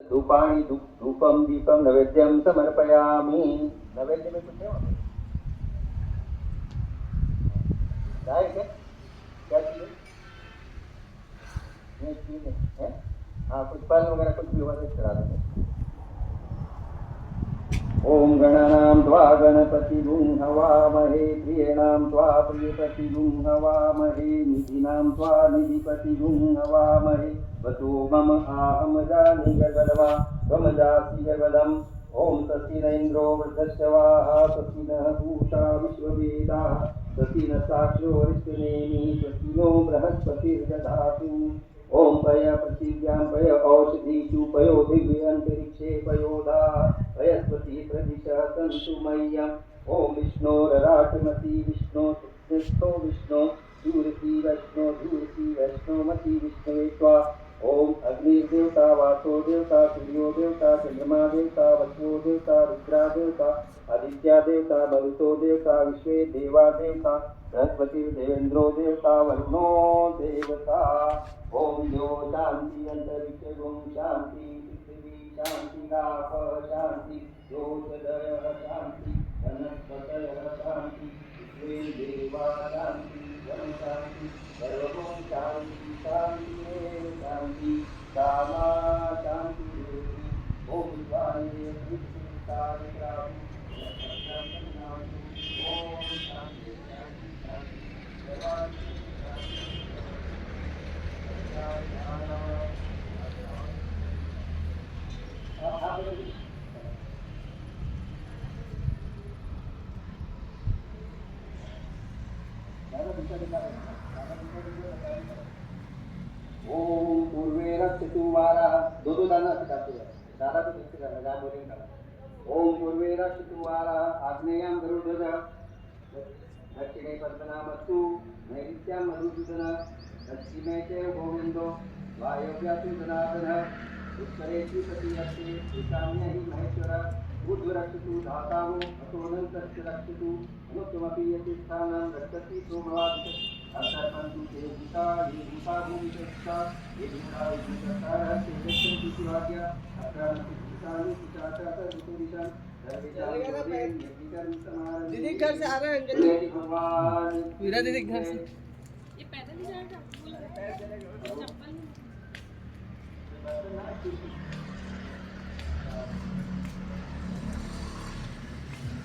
धूपाणि धूपम दीपम नैवेद्यम समर्पयामि। नैवेद्य में कुछ है वहाँ पे? चाय क्या चीज़ है? नहीं चीज़ है? हाँ कुछ फल वगैरह कुछ भी होगा तो चढ़ा देंगे। ओम गणानां त्वा गणपतिगुं हवामहे प्रियणां त्वा प्रियपतिगुं हवामहे निधिनां त्वा निधिपतिगुं हवामहे वसो मम आहम जानि गर्वदवा त्वं जासि गर्वदम्। ओम तस्ति न इन्द्रो वृद्धश्रवाः तस्ति नः पूषा विश्ववेदाः तस्ति न साक्षो ऋष्टनेमिः तस्ति नो बृहस्पतिर्दधातु। ओम पय पृथिव्यां पय औषधीषु पयो दिव्य अंतरिक्षे पयोधा बृहस्पति प्रदिशः सन्तु मह्यम्। ओम विष्णोरराटमति विष्णो विष्णो विष्णो धूरति वैष्णोमति विष्णवे त्वा। ओम अग्निर्देवता वासो देवता सूर्यो देवता चंद्रमा देवता वसुओ देवता रुद्रा देवता आदित्या देवता मरुतो देवता विश्वे देवा देवता बृहस्पति देवेन्द्रो देवता वरुणो देवता। ओम यो शांति अंतरिक्ष शांति पृथ्वी शांति राप शांति ज्योतिर्दय शांति वनस्पतयः शांति विश्वे देवा शांति वन शांति सर्वं शांति शांति शांति कामा शांति। ओम शिवाय ओम शांति ओम पूर्वे रक्षतु वारा दो दाना सिखाते हैं दादा को देखते करना जहाँ बोलेंगे दादा। ओम पूर्वे रक्षतु वारा आग्नेयं गरुडध्वज दक्षिणे पद्मनाभस्तु नैऋत्यां मधुसूदन पश्चिमे च गोविन्दो वायव्यासु जनार्दनः उत्तरे श्रीपति अस्ति ईशान्ये हि महेश्वर ऊर्ध्वरक्षतु धातावो अतोऽनन्तस्य रक्षतु अनुत्तमपि यति स्थानं रक्षति सोमवादिक अर्थापन्तु ते भूता ये भूता भूमिष्ठा ये भूता विभूतसारः ते गच्छन्ति शिवाज्ञा अत्रान्ति भूतानि पिशाचाः ऋतुरिषं दीदी घर से आ रहे हैं भगवान वीरा दीदी घर से। ये पैदल ही जाएगा चप्पल